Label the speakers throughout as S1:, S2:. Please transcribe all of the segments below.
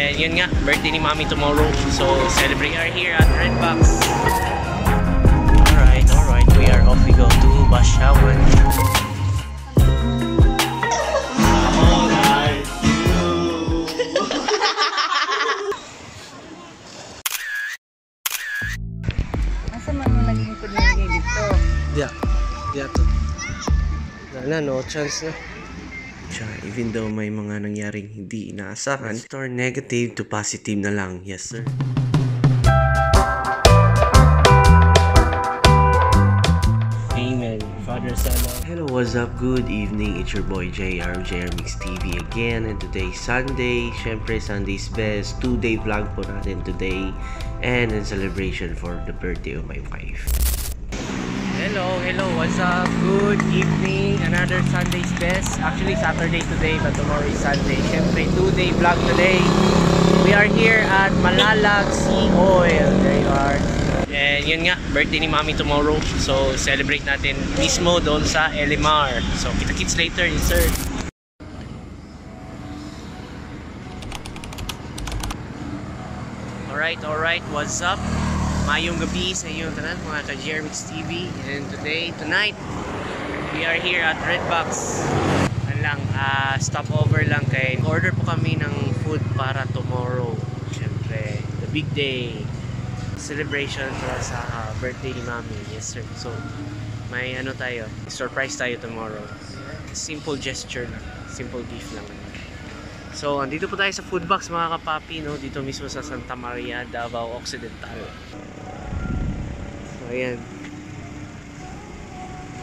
S1: And yun nga, birthday ni Mommy tomorrow. So celebrate are here at Redbox. Alright, we are off. We go to Basyawan.
S2: Asa man mo laging ko nilagay dito?
S1: Diya to. Wala, no chance na. Even though may mga nangyaring hindi inaasahan, store negative to positive na lang. Yes, sir. Amen. Father, Son. Hello, what's up? Good evening. It's your boy JR Mix TV again. And today, Sunday. Syempre, Sunday's best. 2-day vlog po natin today. And in celebration for the birthday of my wife. Hello, what's up? Good evening. Another Sunday's best. Actually, Saturday today, but tomorrow is Sunday. Syempre, 2-day vlog today. We are here at Malalag Sea Oil. There you are. And yun nga, birthday ni Mommy tomorrow. So, celebrate natin mismo doon sa Elimar. So, kita-kits later, yes sir. Alright, what's up? Mayong gabi sa inyong tanan mga ka-JR Mix TV. And tonight, we are here at Redbox. Stopover lang kay order po kami ng food para tomorrow. Siyempre, the big day. Celebration para sa birthday ni Mami. Yes sir. So, may surprise tayo tomorrow. Simple gesture lang. Simple gift lang. So, andito po tayo sa food box mga kapapi, no? Dito mismo sa Santa Maria, Davao Occidental. So, ayan.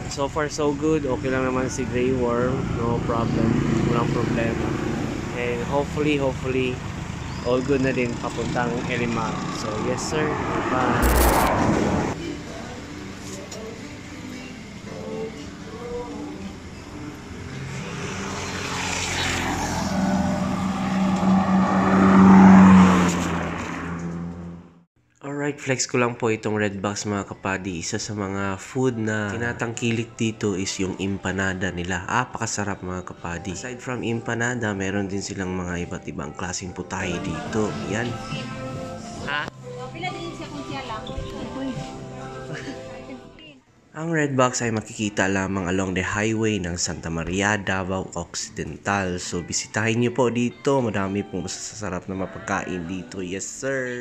S1: So far, so good. Okay lang naman si Grey Worm. No problem. Walang problema. And hopefully, all good na din papuntang Elimar. So, yes sir. Bye. Alright, flex ko lang po itong Redbox mga kapadi. Isa sa mga food na tinatangkilik dito is yung empanada nila. Pakasarap mga kapadi. Aside from empanada, meron din silang mga iba't ibang klaseng putahe dito. Yan.
S2: Pila din siya kung siya lang.
S1: Ang Redbox ay makikita lamang along the highway ng Santa Maria, Davao Occidental. So, bisitahin nyo po dito. Madami pong masasarap na mapagkain dito. Yes sir!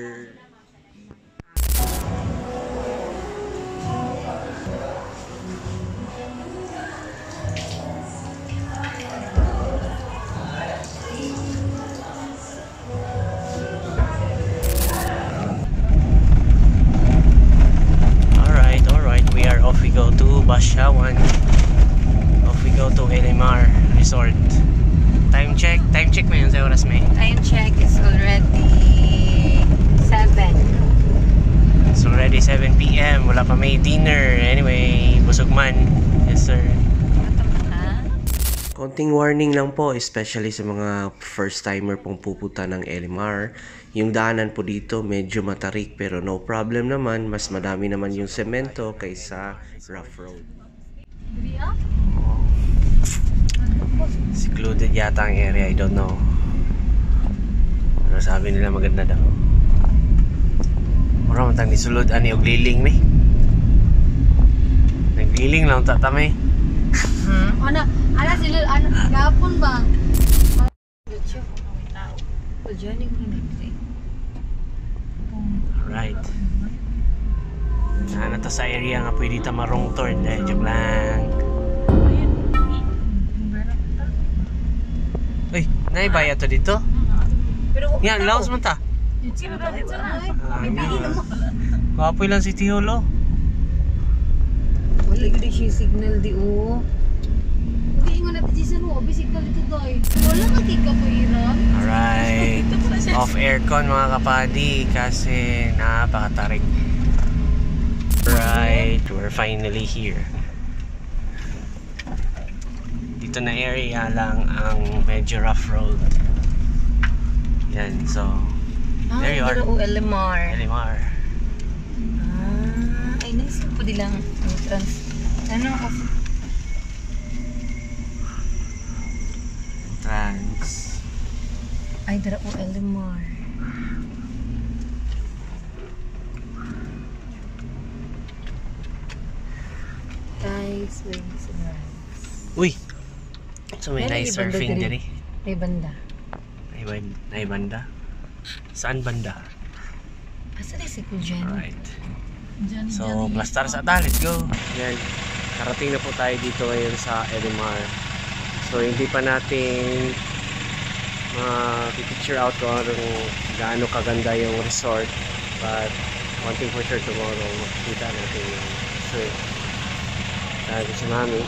S1: Off we go to Basyawan. Off we go to Elimar Resort. Time check mo yun sa oras may.
S2: Time check is already 7.
S1: It's already 7 PM. Wala pa may dinner. Anyway, busog man. Yes sir. Konting warning lang po, especially sa mga first timer pong pupunta ng Elimar. Yung daanan po dito medyo matarik pero no problem naman. Mas madami naman yung semento kaysa rough road. Secluded yata ang area, I don't know. Pero sabi nila maganda daw. Mura matang nisulod ani og liling ni. Nagliling lang tatamay.
S2: Ana sila gapon ba?
S1: Alright. Na to sa area nga pwede tamarong turn. Joke lang. Uy, naibaya to dito? Yan, laos man ta. Kapoy lang si Tiholo.
S2: Wala gud siya signal di o. Ingon natin si Sanu, signal dito doy. Wala ka kika po iran.
S1: Alright. Off aircon mga kapadi kasi napakatarik. Right, we're finally here. Dito na area lang ang medyo rough road. Yan, so there you are.
S2: Elimar. Ay, nice po dilang Ay, dara po Elimar. Guys, wait, guys.
S1: Uy! So may nice surfing diri.
S2: May banda.
S1: May banda? Saan banda?
S2: Asa na si Kujan?
S1: Alright. So, plastar sa ata. Let's go! Yan. Karating na po tayo dito ngayon sa Elimar. So, hindi pa natin picture out kung gaano kaganda yung resort. But, one thing for sure, tomorrow makikita natin yung surf. Tayo si Mami.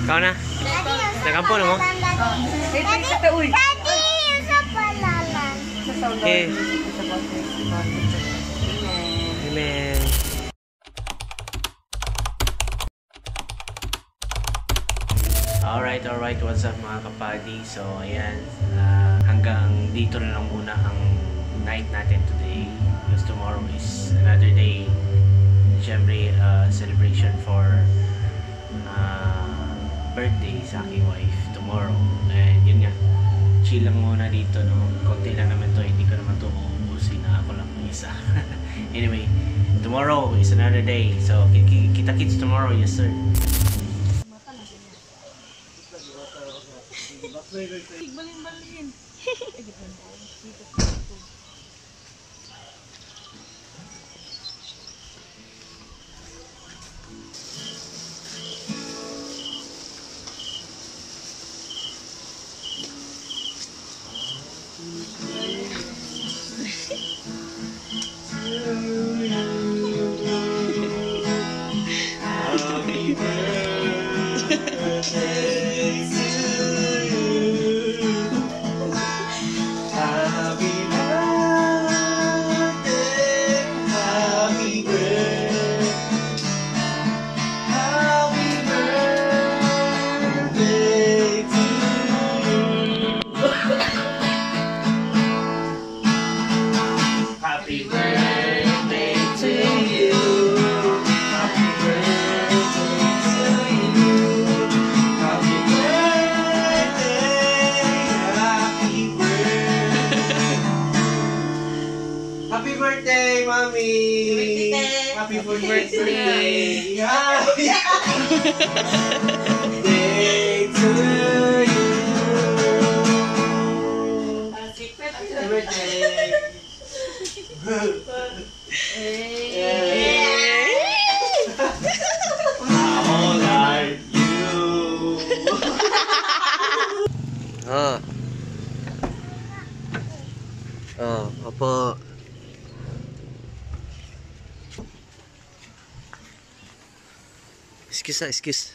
S1: Kau na? Nagkampo na mo? Okay. Amen. Alright, what's up mga kapadi? So, ayan, hanggang dito na lang muna ang night natin today because tomorrow is another day. Siyempre, celebration for birthday sa aking wife tomorrow. And yun nga, chill lang muna dito, no? Konti lang naman to, hindi ko naman to uubusin na ako lang isa. Anyway, tomorrow is another day. So, kita-kits tomorrow, yes sir.
S2: Balin-balin.
S1: Happy birthday, Mommy! Happy birthday! Happy birthday to you! Happy birthday! How old are you? Opo. Excuse.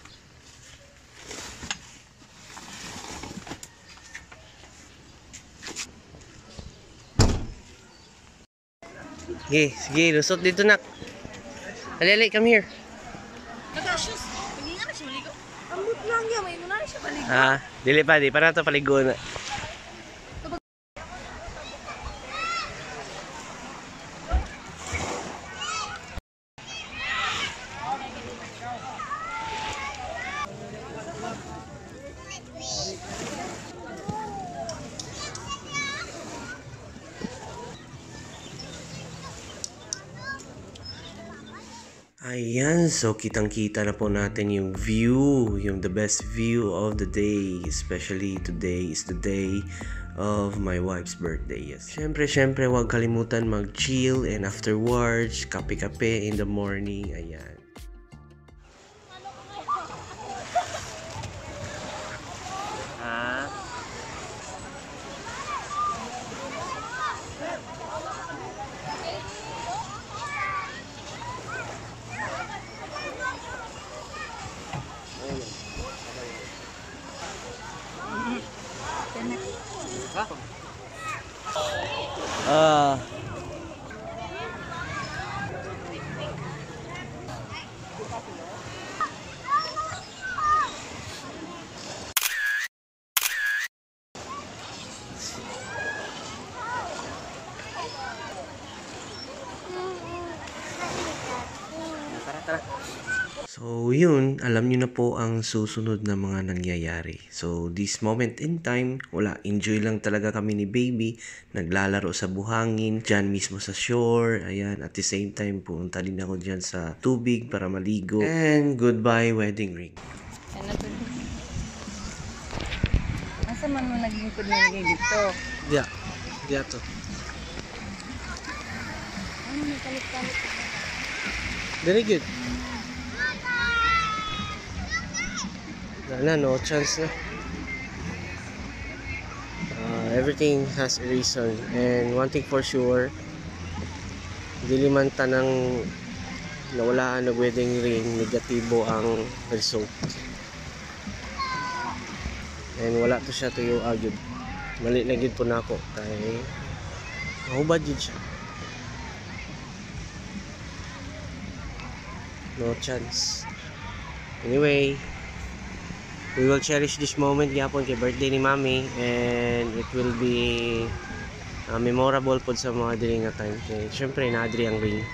S1: Sige, lusot dito nak. Ali, come here.
S2: Naka-shoes. Hindi nga na siya maligo. Ambot lang yan. May muna na siya maligo.
S1: Dili pa, di para to paligo na. Ayan, so kitang-kita na po natin yung view, yung the best view of the day. Especially today is the day of my wife's birthday. Yes. Syempre, huwag kalimutan mag-chill and afterwards, kape-kape in the morning. Ayan. So, yun, alam nyo na po ang susunod na mga nangyayari. So, this moment in time, wala, enjoy lang talaga kami ni baby. Naglalaro sa buhangin, dyan mismo sa shore. Ayan, at the same time, pumunta din ako dyan sa tubig para maligo. And goodbye wedding ring.
S2: Ano to? Asa man mo naging kod na naging dito?
S1: Diya to.
S2: Ano may kalit-kalit?
S1: Very good. Wala, no chance na. Everything has a reason. And one thing for sure, dili man tanang nawalaan ng wedding ring, negatibo ang result. And wala to siya tuyo agad. Mali na gid po na ako. Kaya mahubad yun siya. No chance. Anyway, we will cherish this moment yapon kay birthday ni Mami, and it will be memorable po sa mga diri nga time. Kaya syempre na diri ang ring.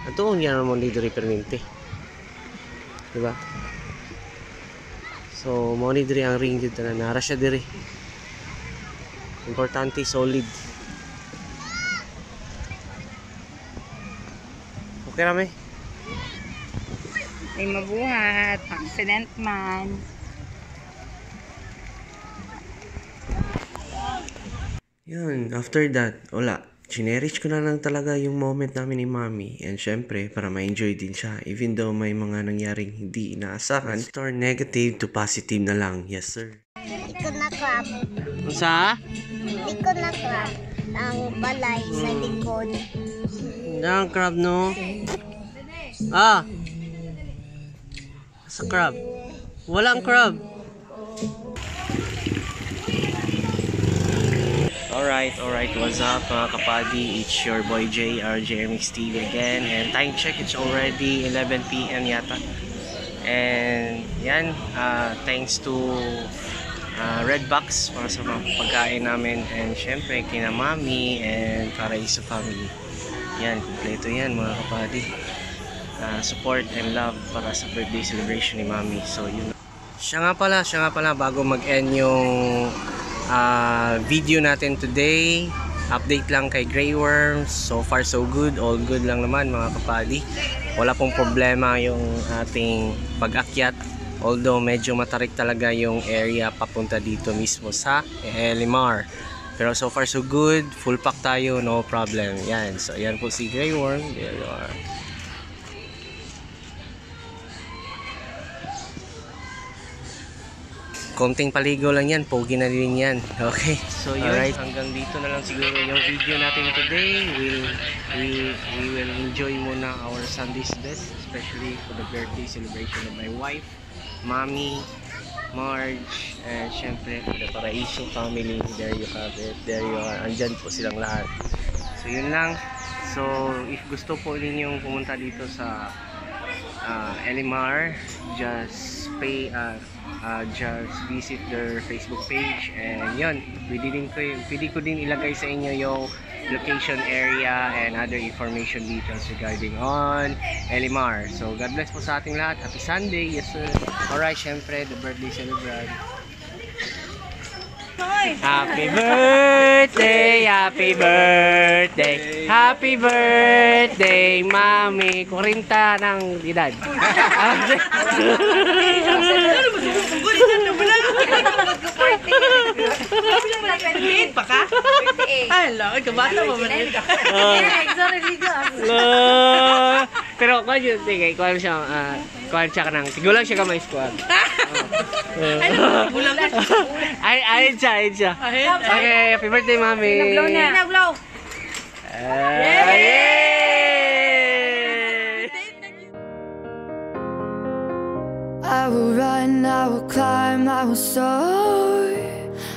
S1: Atuon yan mo dito permanente. Diba? So mo ni diri ang ring dito na nara siya diri. Importante solid. Okay rame?
S2: Ay mabuhat, accident man.
S1: Yun, after that, wala. Cherish ko na lang talaga yung moment namin ni Mami. And syempre, para ma-enjoy din siya. Even though may mga nangyaring hindi inaasahan, turn negative to positive na lang. Yes, sir.
S3: Iko na crab.
S1: Sa?
S3: Iko na crab. Ang balay sa likod.
S1: Ang crab, no? Ah! Sa crab. Walang crab. Alright, what's up mga kapadi? It's your boy J, RJMX TV again. And time check, it's already 11 PM yata. And yan, thanks to Redbox para sa mga pagkain namin. And syempre, kina Mami and Paraiso family. Yan, kompleto yan mga kapadi. Support and love para sa birthday celebration ni Mami. So yun. Siya nga pala bago mag-end yung video natin today, update lang kay Grey Worms. So far so good, all good lang naman mga kapadi. Wala pong problema yung ating pag-akyat, although medyo matarik talaga yung area papunta dito mismo sa Elimar. Pero so far so good, full pack tayo, no problem. Yan, so yan po si Grey Worm. There you are. Konting paligo lang yan, pogi na din yan. Okay, so yun, alright, hanggang dito na lang siguro yung video natin today. We will enjoy muna our Sunday's best, especially for the birthday celebration of my wife, Mami, Marge, and syempre for the Paraiso family. There you have it, there you are, andyan po silang lahat. So yun lang. So if gusto po ninyong pumunta dito sa Elimar, just visit their Facebook page, and yun, pwede ko din ilagay sa inyo yung location area and other information details regarding on Elimar. So God bless po sa ating lahat. Happy Sunday. Yes sir. Alright, syempre the birthday celebrant. Happy birthday, happy birthday, happy birthday, Mami. 40 ng edad.
S4: Pa ka? Hello, kabata mo ba rin?
S1: Pero kung yun, sige, kuhan siya ka ng, tigulang siya kamay squad. Ayun siya. Okay, happy birthday, Mami.
S2: Pinablow na. Pinablow.
S1: Yay!
S5: I will run, I will climb, I will soar.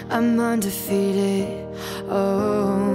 S5: I'm undefeated. Oh.